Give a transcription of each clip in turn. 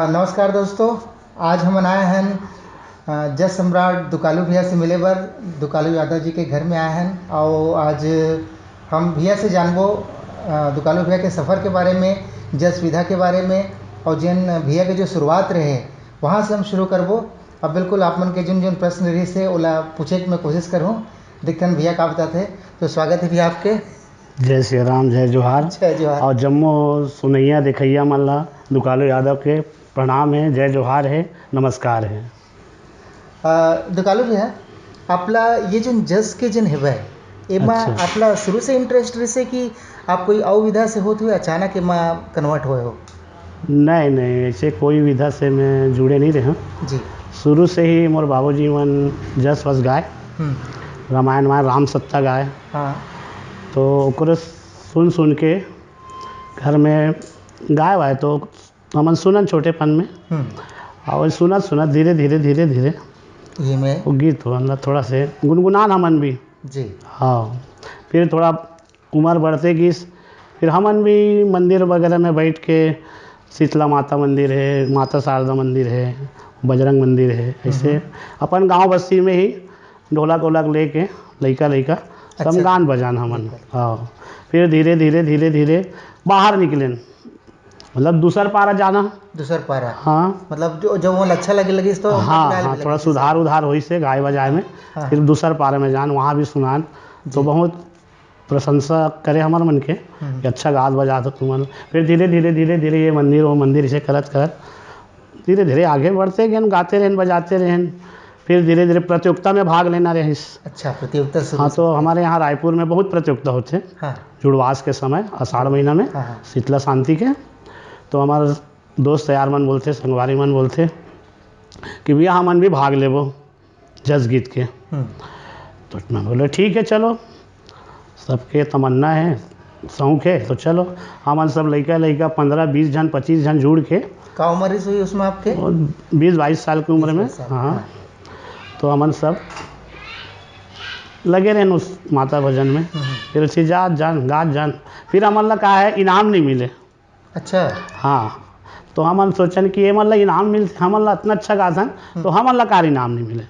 नमस्कार दोस्तों, आज हम आए हैं जस सम्राट दुकालू भैया से मिले बर दुकालू यादव जी के घर में आए हैं। और आज हम भैया से जानबो दुकालू भैया के सफ़र के बारे में, जस विधा के बारे में, और जिन भैया के जो शुरुआत रहे वहाँ से हम शुरू करबो। अब बिल्कुल आप मन के जिन जिन प्रश्न रही से ओला पूछे के मैं कोशिश करूँ, देखते भैया का बताते। तो स्वागत है भैया आपके। जय श्री राम, जय जोहार। जय जोहार। और जम्मो सुनैया देखैया मन ला दुकालू यादव के प्रणाम है, जय जोहार है, नमस्कार है। दुकालू भैया, आपला ये जो जस के जिन हेबे एमा अच्छा। आपला शुरू से इंटरेस्ट रहे से कि आप कोई और विधा से होते हुए अचानक एमा कन्वर्ट हुए हो? नहीं, ऐसे कोई विधा से मैं जुड़े नहीं रहे। जी। शुरू से ही मोर बाबूजी मन जस वस गाय, रामायण में राम सत्ता गाय। हाँ। तो ओकरे सुन सुन के घर में गाय वाय तो हमन सुनन छोटेपन में, और सुनत धीरे धीरे ये में वो गीत मतलब थोड़ा से गुनगुनान हमन भी। जी। हाँ, फिर थोड़ा उम्र बढ़ते गीस, फिर हमन भी मंदिर वगैरह में बैठ के, शीतला माता मंदिर है, माता शारदा मंदिर है, बजरंग मंदिर है, ऐसे अपन गांव बस्ती में ही ढोलक वोलक लेके लइका सब गान बजान हमन। हाँ, फिर धीरे धीरे बाहर निकलेन, मतलब दूसर पारा जाना। दूसर पारा? हाँ, मतलब जो जो वो अच्छा लगे तो हाँ, थोड़ा सुधार उधार हुई से गाय बजाए में। हाँ। फिर दूसर पारे में जान, वहाँ भी सुनान तो बहुत प्रशंसा करे हमार मन के कि अच्छा गात बजा तो तुमन। फिर धीरे धीरे ये मंदिर वो मंदिर इसे करत धीरे धीरे आगे बढ़ते गए, गाते रहें बजाते रहें। फिर धीरे धीरे प्रतियोगिता में भाग लेना रहे। अच्छा, प्रतियोगिता शुरू? हाँ, तो हमारे यहाँ रायपुर में बहुत प्रतियोगिता होते। हाँ। जुड़वास के समय आषाढ़ महीना में। हाँ। शीतला शांति के। तो हमारे दोस्त यार मन बोलते, संगवारी मन बोलते कि भैया हमन भी भाग लेबो जस गीत के। तो मैं बोले ठीक है चलो, सबके तमन्ना है, शौक है, तो चलो। हमन सब लइका 15-20 जन 25 जन जुड़ के। का उम्र हुई उसमें आपके? 20-22 साल की उम्र में। हाँ, तो हमन सब लगे रहें उस माता भजन में। फिर अच्छी गात जान। फिर हमन ला का है इनाम नहीं मिले। अच्छा। हाँ, तो हमन सोचन कि ये मतलब इनाम मिलते, हमन ला इतना अच्छा गाथन तो हमन ला कार इनाम नहीं मिले,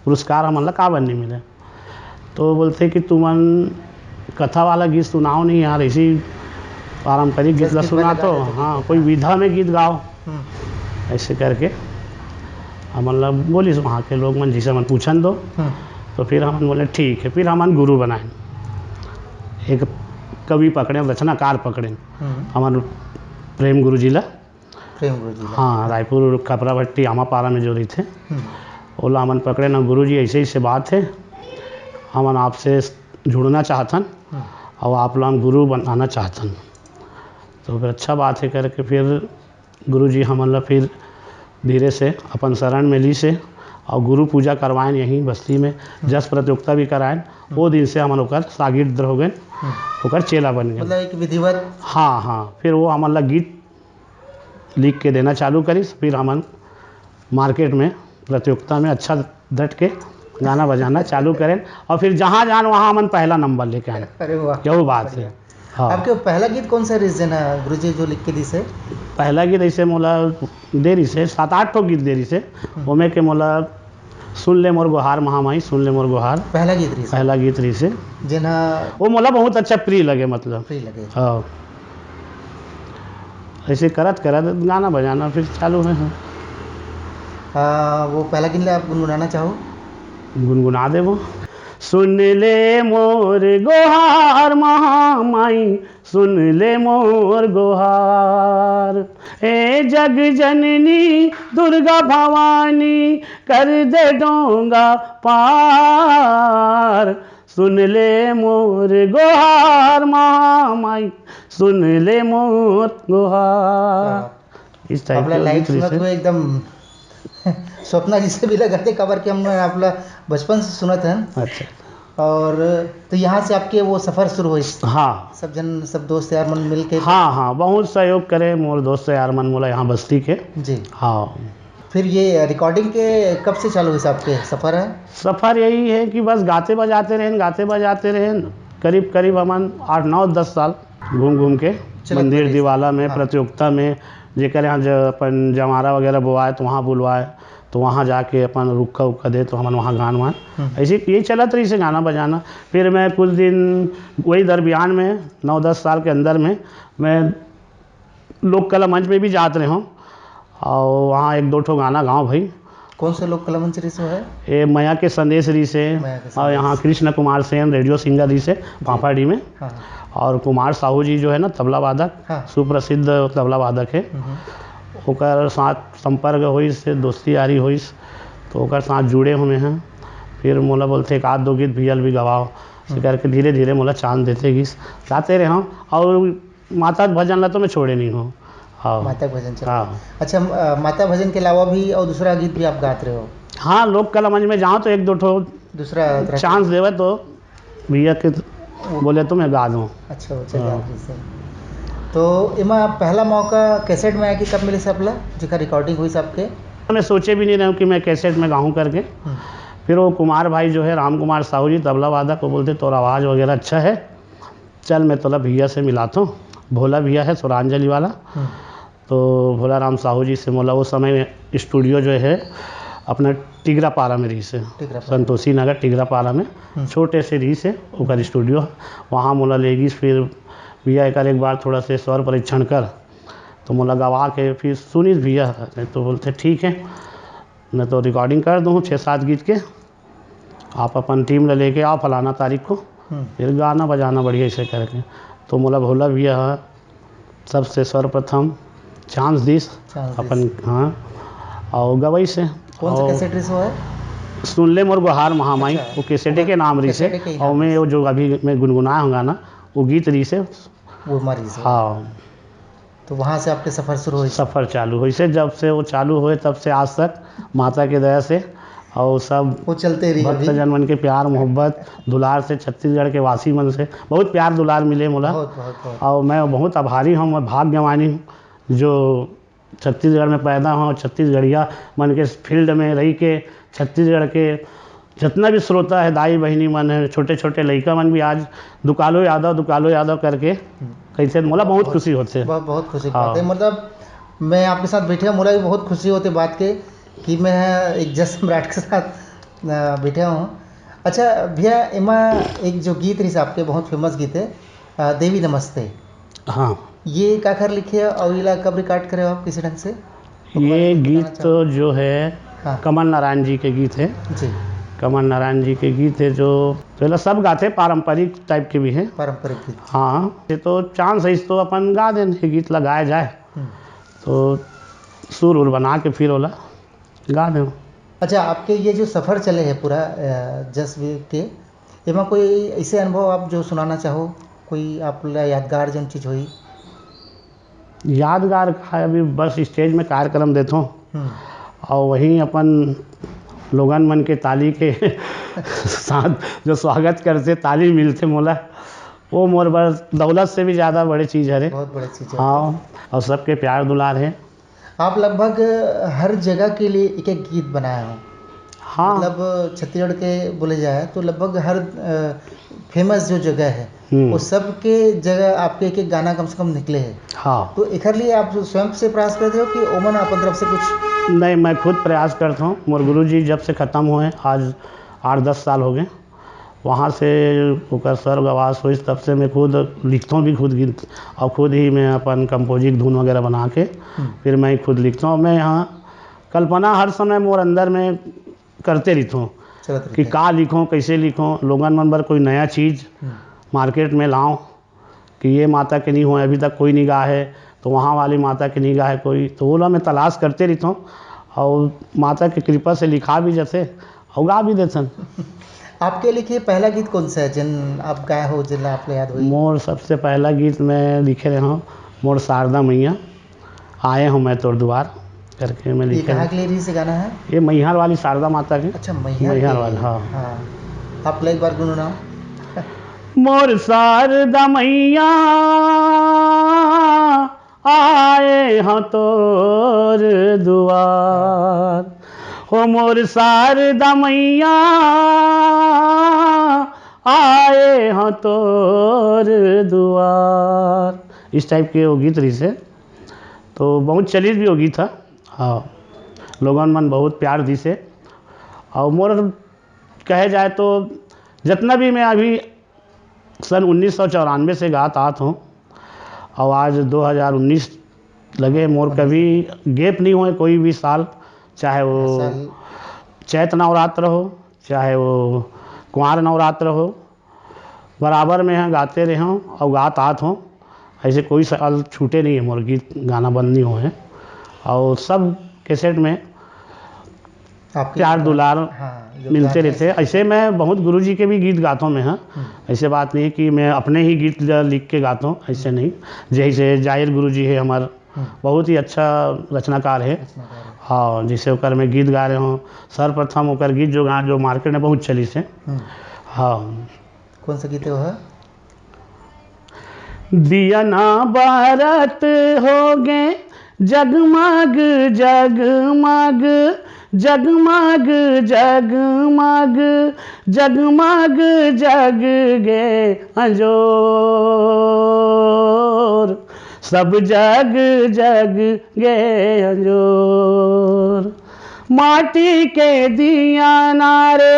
पुरस्कार हमन ला काबर नहीं मिले। तो बोलते कि तुमन कथा वाला गीत सुनाओ नहीं यार, इसी पारंपरिक गीत ला सुना तो। हाँ, कोई विधा में गीत गाओ, ऐसे करके हमन ला बोलिस वहाँ के लोग मन, जिसे मन पूछन दो। तो फिर हमन बोले ठीक है। फिर हमन गुरु बनाए, एक कवि पकड़े, रचनाकार पकड़े, हमन प्रेम गुरु जी ला। हाँ, रायपुर कपरा भट्टी आमापारा में जो रही थे, ओला हमन पकड़े ना, गुरु जी ऐसे ऐसे बात है, हमन आपसे जुड़ना चाहतन और आप लोग गुरु बनाना चाहतन। तो फिर अच्छा बात है करके फिर गुरु जी हमन ला फिर धीरे से अपन शरण में ली से, और गुरु पूजा करवाएं यहीं बस्ती में। जस प्रतियोगिता भी कराएं। वो दिन से हमन ओकर शागिर्द हो गए, ओकर चेला बन गए, मतलब एक विधिवत। हाँ, फिर वो हमन ला गीत लिख के देना चालू करिस। फिर हमन मार्केट में प्रतियोगिता में अच्छा डट के गाना बजाना चालू करें, और फिर जहाँ जान वहाँ हमन पहला नंबर लेके आए। अरे वाह, क्या बात है। हाँ, आपके पहला गीत कौन सा रिस देना गुरु जी जो लिख के दी से? पहला गीत ऐसे मोला देरी से 7-8 ठो गीत देरी से, ओमे के मोला सुन ले मोर गुहार महामाई, सुन ले मोर गुहार पहला गीत रही से जेना वो मोला बहुत अच्छा प्रिय लगे, मतलब प्रिय लगे। हाँ, ऐसे करत गाना बजाना फिर चालू है। वो पहला गीत आप गुनगुनाना चाहो? गुनगुना दे वो। सुन ले मोर गोहार महामाई, सुन ले मोर गोहार, ए जग जननी दुर्गा भवानी, कर दे डोंगा पार। सुन ले मोर गोहार महामाई, सुन ले मोर गोहार। इस टाइप की लाइफ में एकदम स्वप्ना जी से भी लगाते कबर के हमने आपला बचपन से सुना था। अच्छा। और तो यहाँ से आपके वो सफ़र शुरू हुई? हाँ, सब दोस्त यार मन मिल के। हाँ, बहुत सहयोग करे मोर दोस्त यार मन मोला यहाँ बस्ती के जी। हाँ, फिर ये रिकॉर्डिंग के कब से चालू हुई साहब के सफ़र है? सफ़र यही है कि बस गाते बजाते रहें करीब करीब हमन 8 9 10 साल घूम घूम के मंदिर दिवाला में, हाँ। प्रतियोगिता में, जेकर यहाँ अपन जमारा वगैरह बोआए तो वहाँ बुलवाए, तो वहाँ जाके अपन रुक्का उक्का दे तो हमन वहाँ गान वान ऐसे यही चलत रही से गाना बजाना। फिर मैं कुछ दिन वही दरमियान में 9 10 साल के अंदर में मैं लोक कला मंच में भी जाते रहे हूँ, और वहाँ 1 2 ठो गाना गाँव भाई। कौन से लोक कला मंच रिसो है? ये मया के संदेश रही से, और यहाँ कृष्ण कुमार सेन रेडियो सिंगर रही से पापाड़ी में। हाँ। और कुमार साहू जी जो है ना तबला वादक, हाँ। सुप्रसिद्ध तबला वादक है, ओकर साथ संपर्क हुई से दोस्ती यारी हुई तो ओकर साथ जुड़े हुए हैं। फिर मोला बोलते एक आध दो गीत भियल भी गवाओ, से करके धीरे धीरे मोला चांद देते गीत गाते रहे हूँ। और माता भजन ला तो मैं छोड़े नहीं हूँ। हाँ, माता भजन चला। हाँ। अच्छा, माता भजन के अलावा भी और दूसरा गीत भी आप गाते रहे हो? हाँ, लोक कला मंच में जाऊँ तो 1 2 ठो दूसरा चांस देवे तो भैया के बोले तो मैं गा दूँ। अच्छा, से तो इमा पहला मौका कैसेट में आया कि कब मिले सबला जिसका रिकॉर्डिंग हुई सबके? मैं सोचे भी नहीं रहा हूँ कि मैं कैसेट में गाऊँ करके। फिर वो कुमार भाई जो है राम कुमार साहू जी तबला वादक को बोलते तोरा आवाज़ वगैरह अच्छा है, चल मैं तोला भैया से मिलाता हूँ। भोला भैया है सुरांजलि वाला, तो भोला राम साहू जी से मोला उस समय स्टूडियो जो है अपना टिगरा पारा में रही से, संतोषी नगर टिगरा पारा में छोटे से रही से ओकर स्टूडियो, वहाँ मोला लेगी। फिर भैया एक बार थोड़ा से स्वर परीक्षण कर, तो मोला गवा के फिर सुनीस भैया, तो बोलते ठीक है मैं तो रिकॉर्डिंग कर दूँ 6 7 गीत के, आप अपन टीम लेके आओ फलाना तारीख को, फिर गाना बजाना बढ़िया ऐसे करके। तो मोला भोला भैया सबसे सर्वप्रथम चांस दिस अपन। हाँ, और गवई से कौन सा कैसेट रिसो है? सुन ले मोर गुहार महामाई। वो कैसेटे के नाम रही से, और मैं वो जो अभी मैं गुनगुनाया हूँ गाना वो गीत रही से वो मरी से। हाँ, तो वहाँ से आपके सफ़र शुरू हुई? सफ़र चालू हुई से, जब से वो चालू हुए तब से आज तक माता की दया से और सब वो चलते रही। भक्तजन मन के प्यार मोहब्बत दुलार से, छत्तीसगढ़ के वासी मन से बहुत प्यार दुलार मिले मोला। और मैं बहुत आभारी हूँ, मैं भाग्यवानी हूँ जो छत्तीसगढ़ में पैदा हूँ, छत्तीसगढ़िया मन के फील्ड में रही के छत्तीसगढ़ के जितना भी श्रोता है, दाई बहिनी मन है, छोटे छोटे लड़का मन भी आज दुकालो यादव करके कैसे मोला बहुत खुशी होते। बहुत खुशी बात है। मतलब मैं आपके साथ बैठे मोला भी बहुत खुशी होती बात के कि मैं एक जस सम्राट के साथ बैठे हूँ। अच्छा भैया, इमा एक जो गीत रही आपके बहुत फेमस गीत है देवी नमस्ते। हाँ, ये का कर लिखे और इला कब रिकॉर्ड करे हो आप किसी ढंग से? ये गीत तो जो है कमल नारायण जी के गीत है जी। कमल नारायण जी के गीत है जो पहले सब गाते, पारंपरिक टाइप के भी हैं, पारंपरिक गीत। हाँ, ये तो चांस है तो अपन गा दें, गीत लगाया जाए तो सुर उर बना के फिर ओला गा दें। अच्छा, आपके ये जो सफ़र चले है पूरा जसवीर के, एमा कोई ऐसे अनुभव आप जो सुनाना चाहो, कोई आप यादगार जन चीज़ हुई? यादगार का अभी बस स्टेज में कार्यक्रम देता हूँ और वहीं अपन लोगन मन के ताली के साथ जो स्वागत करते, ताली मिलते मोला, वो मोर बस दौलत से भी ज़्यादा बड़ी चीज़ है रे। बहुत बड़ी चीज़ है। हाँ, और सबके प्यार दुलार है। आप लगभग हर जगह के लिए एक एक गीत बनाए हो। हाँ, मतलब छत्तीसगढ़ के बोले जाए तो लगभग हर फेमस जो जगह है वो सब के जगह आपके एक एक गाना कम से कम निकले हैं। हाँ, तो एक लिए आप स्वयं से प्रयास करते हो कि ओमन अपन तरफ से कुछ? नहीं, मैं खुद प्रयास करता हूँ। मोर गुरु जी जब से ख़त्म हुए आज 8 10 साल हो गए, वहाँ से ओकर स्वर्गवास हुई तब से मैं खुद लिखता हूँ भी, खुद गीत, और खुद ही मैं अपन कंपोजिट धुन वगैरह बना के फिर मैं खुद लिखता हूँ। मैं यहाँ कल्पना हर समय मोर अंदर में करते रहता हूँ कि का लिखूँ, कैसे लिखूँ, लोगन मन पर कोई नया चीज़ मार्केट में लाऊं कि ये माता के नहीं हुए अभी तक कोई नहीं गा है, तो वहाँ वाली माता की नहीं गा है कोई, तो वो मैं तलाश करते रहता हूँ और माता की कृपा से लिखा भी जैसे और गा भी देते। आपके लिखे पहला गीत कौन सा है जिन आप गाए हो, जिन आप याद हुई? मोर सबसे पहला गीत मैं लिखे रहा हूँ, मोर शारदा मैया आए हूँ मैं तोर द्वार करके मैं लिखे। कहाँ के लिए से गाना है? ये मैहर वाली शारदा माता की। अच्छा, मैहर वाली। हाँ, आप एक बार गुनगुनाओ। मोर शारदा मैया आए हैं तोर दुआर। हो मोर शारदा मैया आए हैं तोर दुआर। इस टाइप के वो गीत रही से, तो बहुत चलित भी वो गीत था। हाँ, लोगन मन बहुत प्यार दी से। और मोर कहे जाए तो जितना भी मैं अभी सन 1994 से गात आत हूँ और आज 2019 लगे, मोर कभी गैप नहीं हुए कोई भी साल, चाहे वो चैत नवरात्र हो, चाहे वो कुंवार नवरात्र हो, बराबर में हैं गाते रहे हों और गात आत हों। ऐसे कोई साल छूटे नहीं है मोर गीत गाना बंद नहीं हुए हैं। और सब कैसेट में प्यार दुलार मिलते रहते हैं। ऐसे मैं बहुत गुरुजी के भी गीत गाता हूँ मैं। हाँ, ऐसे बात नहीं कि मैं अपने ही गीत लिख के गाता हूँ, ऐसे नहीं। जैसे जाहिर गुरुजी है हमार, बहुत ही अच्छा रचनाकार है। हाँ, जैसे ओकर में गीत गा रहे हों, सर्वप्रथम ओकर गीत जो मार्केट में बहुत चली से। हाँ, कौन सा गीत है वह? दिया ना बारत होगे जगमग जगमग जगमग जगमग जगमग जग गे अंजोर, सब जग जग गे अंजोर। माटी के दिया नारे,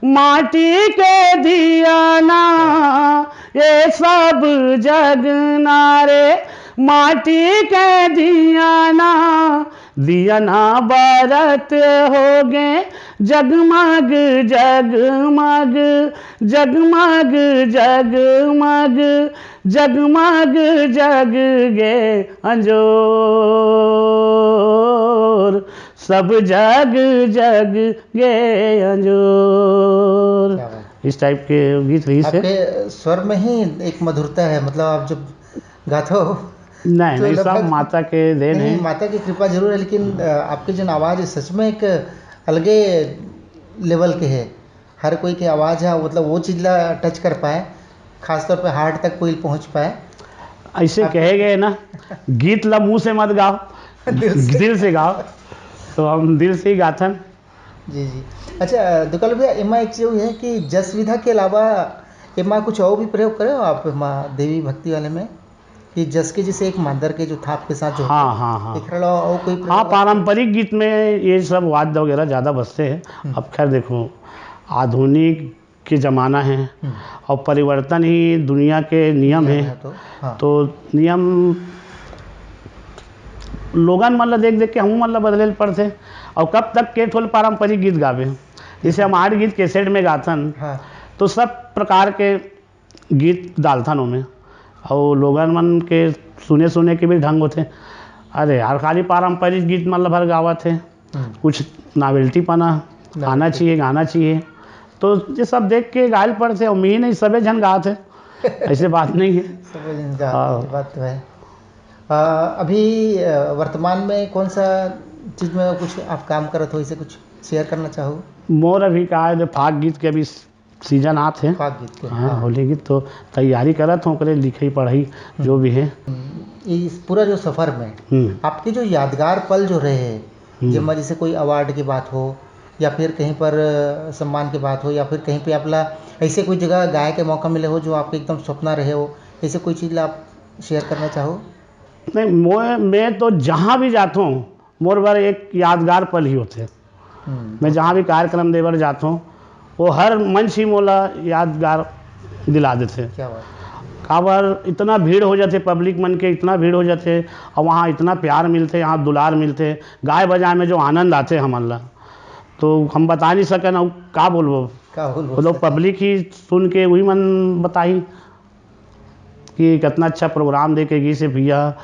माटी के दिया ना, ये सब जग नारे, माटी के दिया ना, दिया ना बरत होगे जगमग जगमग जगमग जगमग जगमग जग गे अंजोर, सब जग जग गे अंजोर। इस टाइप के गीत रही से। आपके स्वर में ही एक मधुरता है, मतलब आप जब गाते हो नहीं तो नहीं, सब माता के देन है। माता की कृपा जरूर है, लेकिन आपकी जो आवाज़ है सच में एक अलगे लेवल के है। हर कोई की आवाज़ है, मतलब वो चीज़ ला टच कर पाए, खासतौर पे हार्ट तक कोई पहुंच पाए। ऐसे कहे गए ना, गीत ला मुंह से मत गाओ, दिल से गाओ। तो हम दिल से ही गाथन। जी जी। अच्छा दुकालू भैया, एमा एक जो है कि जस विधा के अलावा एमा कुछ और भी प्रयोग करे हो आप माँ देवी भक्ति वाले में, कि जस के जैसे एक मादर के जो थाप के साथ जो हाँ हाँ हाँ और कोई हाँ, पारंपरिक गीत में ये सब वाद्य वगैरह ज़्यादा बजते हैं। अब खैर देखो, आधुनिक के ज़माना है और परिवर्तन ही दुनिया के नियम है। तो नियम लोगन मतलब देख देख के हम मतलब बदले पड़ते। और कब तक के ठोल पारंपरिक गीत गावे, जैसे हमारे गीत कैसेट में गाथन। तो सब प्रकार के गीत डालथन उनमें, और लोगन मन के सुने सुने के भी ढंग होते। अरे यार, खाली पारंपरिक गीत मतलब हर गावत है, कुछ नावेल्टी पना आना चाहिए, गाना चाहिए। तो ये सब देख के गायल पड़ते, और मी नहीं सबे जन गाते हैं, ऐसे बात नहीं है। बात तो है। अभी वर्तमान में कौन सा चीज़ में कुछ आप काम करत हो, इसे कुछ शेयर करना चाहो? मोर अभी कहा है फाग गीत के अभी सीजन आते हैं। फाग गीत के, हाँ, होली गीत तो तैयारी करत हूँ, करे लिखाई पढ़ाई जो भी है। इस पूरा जो सफ़र में आपके जो यादगार पल जो रहे हैं, जिसमें जैसे कोई अवार्ड की बात हो, या फिर कहीं पर सम्मान की बात हो, या फिर कहीं पे आपला ऐसे कोई जगह गाय के मौका मिले हो जो आपके एकदम सपना रहे हो, ऐसे कोई चीज़ आप शेयर करना चाहो? नहीं, मैं तो जहाँ भी जाता हूँ मोर बार एक यादगार पल ही होते हैं। मैं जहाँ भी कार्यक्रम देवर जाता हूँ, वो हर मंच ही मोला यादगार दिला देते। क्या बात। काबर इतना भीड़ हो जाते, पब्लिक मन के इतना भीड़ हो जाते, और वहाँ इतना प्यार मिलते, यहाँ दुलार मिलते, गाय बजाए में जो आनंद आते हमारा, तो हम बता नहीं सके ना का बोलबो। वो लोग पब्लिक ही सुन के वही मन बताई कि कितना अच्छा प्रोग्राम दे के गई से भैया।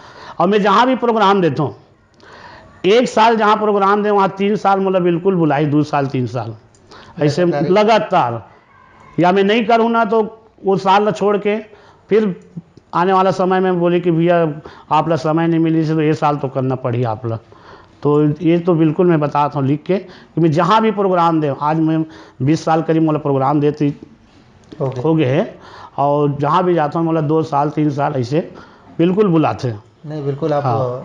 और मैं जहाँ भी प्रोग्राम देता हूँ, एक साल जहाँ प्रोग्राम दे वहाँ 3 साल मतलब बिल्कुल बुलाई, 2 साल 3 साल ऐसे लगातार। या मैं नहीं करूँ ना तो वो साल छोड़ के फिर आने वाला समय में बोले कि भैया आप ला समय नहीं मिली से, तो ये साल तो करना पड़ी आप ला। तो ये तो बिल्कुल मैं बताता हूँ लिख के कि मैं जहाँ भी प्रोग्राम दे, आज मैं 20 साल करीब मतलब प्रोग्राम देती हो गए हैं, और जहाँ भी जाता हूँ मतलब 2 साल 3 साल ऐसे बिल्कुल बुलाते हैं। नहीं बिल्कुल आप हाँ।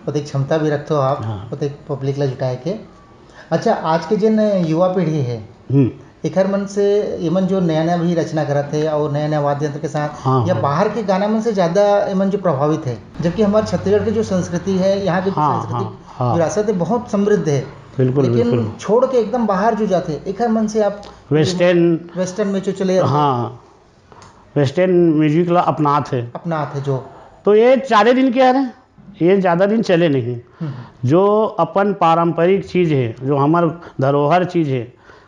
ओतेक क्षमता भी रखते हो आप हाँ। ओतेक पब्लिक ला जुटाए के। अच्छा आज के जिन युवा पीढ़ी है हम्म, एखर मन से एमन जो नया नया भी रचना करत है और नया नया वाद्य यंत्र के साथ हाँ या हाँ बाहर के गाना मन से ज़्यादा एमन जो प्रभावित है, जबकि हमारे छत्तीसगढ़ की जो संस्कृति है यहाँ की जो हाँ हाँ सांस्कृतिक हाँ, विरासत है बहुत समृद्ध है, बिल्कुल लेकिन बिल्कुल। छोड़ के एकदम बाहर जो जाते हैं एखर मन से आप वेस्टर्न, वेस्टर्न में जो चले जाते हैं, हाँ, वेस्टर्न म्यूजिक ला अपनाते हैं। अपना हाथ है जो तो ये 4 दिन के रहे, ये ज़्यादा दिन चले नहीं। हम्म, जो अपन पारंपरिक चीज़ है, जो हमार धरोहर चीज़ है,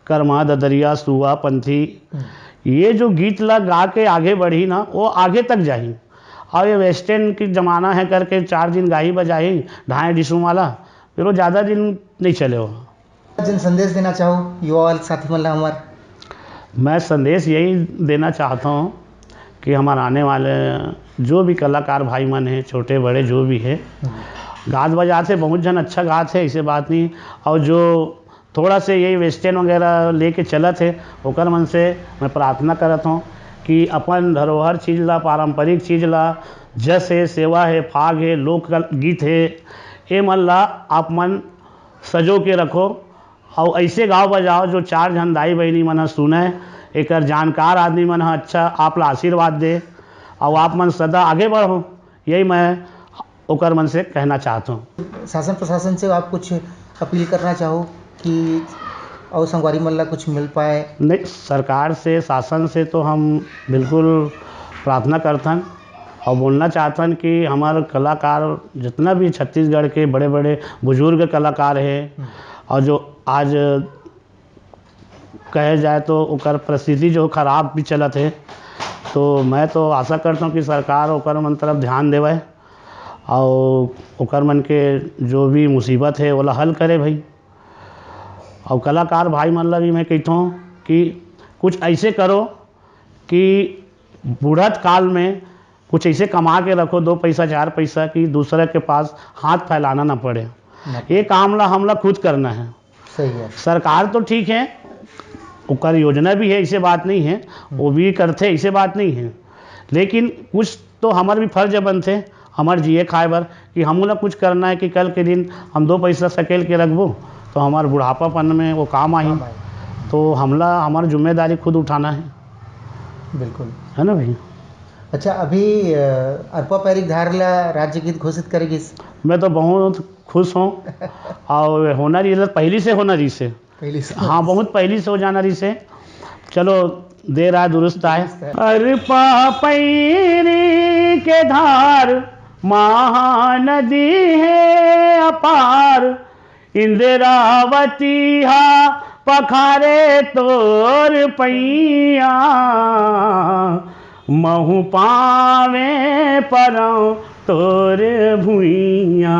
कर्मा ददरिया सुआ पंथी, हम्म, ये जो गीत ला गा के आगे बढ़ी ना वो आगे तक जाही। और ये वेस्टर्न की ज़माना है करके 4 दिन गाही बजाही ढाई डिशों वाला, फिर वो ज़्यादा दिन नहीं चले हो। जिन संदेश देना चाहो युवा वाले साथी मन ला हमार। मैं संदेश यही देना चाहता हूँ कि हमारे आने वाले जो भी कलाकार भाई मन हैं, छोटे बड़े जो भी है, गात बजाते बहुत जन अच्छा गात है, ऐसे बात नहीं। और जो थोड़ा से यही वेस्टर्न वगैरह लेके चलत है ओकर मन से मैं प्रार्थना करत हूँ कि अपन धरोहर चीज़ ला, पारंपरिक चीज़ ला, जस है, सेवा है, फाग है, लोक गीत है, ये मन ला आप मन सजो के रखो और ऐसे गाओ बजाओ जो 4 जन दाई बहनी मन सुने, एक जानकार आदमी मन अच्छा आप ला आशीर्वाद दे और आप मन सदा आगे बढ़ो। यही मैं ओकर मन से कहना चाहता हूँ। शासन प्रशासन से आप कुछ अपील करना चाहो कि और संगवारी मन ला कुछ मिल पाए। नहीं, सरकार से, शासन से तो हम बिल्कुल प्रार्थना करतन और बोलना चाहतन कि हमारे कलाकार जितना भी छत्तीसगढ़ के बड़े बड़े बुजुर्ग कलाकार हैं और जो आज कहे जाए तो ओकर परिस्थिति जो खराब भी चलत है, तो मैं तो आशा करता हूँ कि सरकार ओकर मन तरफ ध्यान देवे और ओकर मन के जो भी मुसीबत है ओला हल करे भाई। और कलाकार भाई मन ला भी मैं कहता हूँ कि कुछ ऐसे करो कि बूढ़त काल में कुछ ऐसे कमा के रखो 2 पैसा 4 पैसा कि दूसरे के पास हाथ फैलाना ना पड़े। ये काम ला हमला खुद करना है। सही है। सरकार तो ठीक है, ओकर योजना भी है, ऐसे बात नहीं है, वो भी करते ऐसे बात नहीं है, लेकिन कुछ तो हमार भी फर्ज बनते हमार जिए खाए बर कि हम लोग कुछ करना है कि कल के दिन हम 2 पैसा सकेल के रखबो तो हमार बुढ़ापापन में वो काम आई। तो हमला हमारी जिम्मेदारी खुद उठाना है। बिल्कुल, है ना भाई। अच्छा अभी अरपा पैरिक धार ला राज्य गीत घोषित करेगी। मैं तो बहुत खुश हूँ और होना रही पहली से होना रही से, पहली से हाँ बहुत पहली से हो जाना रही से। चलो देर आए दुरुस्त आए। अरपा पैरी के धार महानदी है अपार, इंद्रावती हा पखारे तोर पैया, महु पावे परौ तोर भुइया,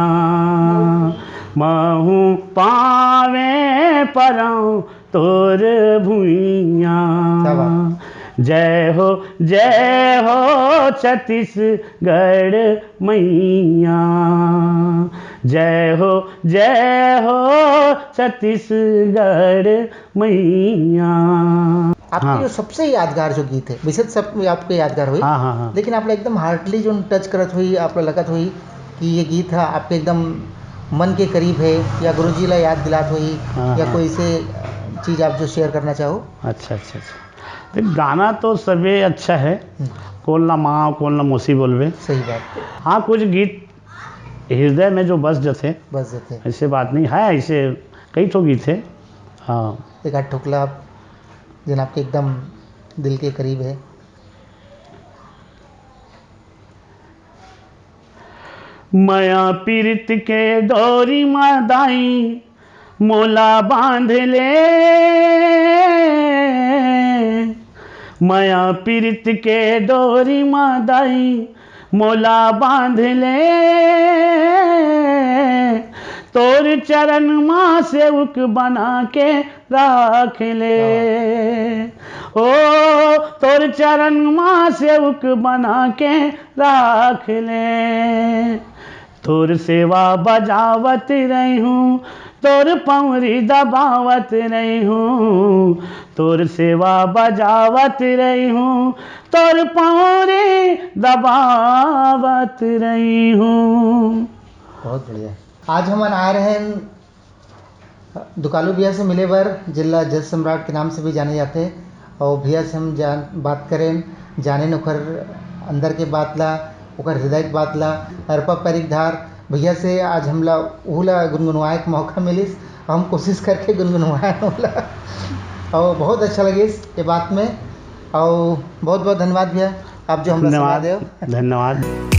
महु पावे परौ तोर भुइया। जय हो छत्तीसगढ़ मैया, जय हो छत्तीसगढ़ मैया। आपकी जो सबसे यादगार जो गीत है, वैसे तो सब आपको यादगार हुई, हाँ। लेकिन आपने एकदम हार्टली जो टच करत हुई, आपको लगत हुई कि ये गीत है आपके एकदम मन के करीब है या गुरुजी ला याद दिलात हुई या कोई से चीज़ आप जो शेयर करना चाहो। अच्छा, तो गाना तो सभी अच्छा है, कौन ना माँ कौन ना मौसी बोलवे। सही बात। हाँ कुछ गीत हृदय में जो बस जाते, ऐसे बात नहीं है, ऐसे कई तो गीत है। हाँ एक आध ठुकला आप जिन आपके एकदम दिल के करीब है। माया पीरित के डोरी मदाई मोला बांध ले, माया पीरित के डोरी मदाई मोला बांध ले, तोर चरण माँ सेवक बना के राख ले, ओ तोर चरण माँ सेवक बना के राख ले, तोर सेवा बजावत रही हूँ तोर पौरी दबावत रही हूँ, तोर सेवा बजावत रही हूँ, तोर पौरी दबावत रही हूँ। बहुत बढ़िया। आज हम आ रहे हैं दुकालू भैया से मिले बर, जिला जज सम्राट के नाम से भी जाने जाते हैं। और भैया से हम बात करें, जाने न ओकर अंदर के बात ला, ओकर हृदय के बात ला, अरपा परिक धार। भैया से आज हमला उला गुनगुनवाए के मौका मिलिस, हम कोशिश करके गुनगुनवाए होला और बहुत अच्छा लगे ये बात में। और बहुत बहुत धन्यवाद भैया, आप जो हमला समय धन्यवाद देव। धन्यवाद।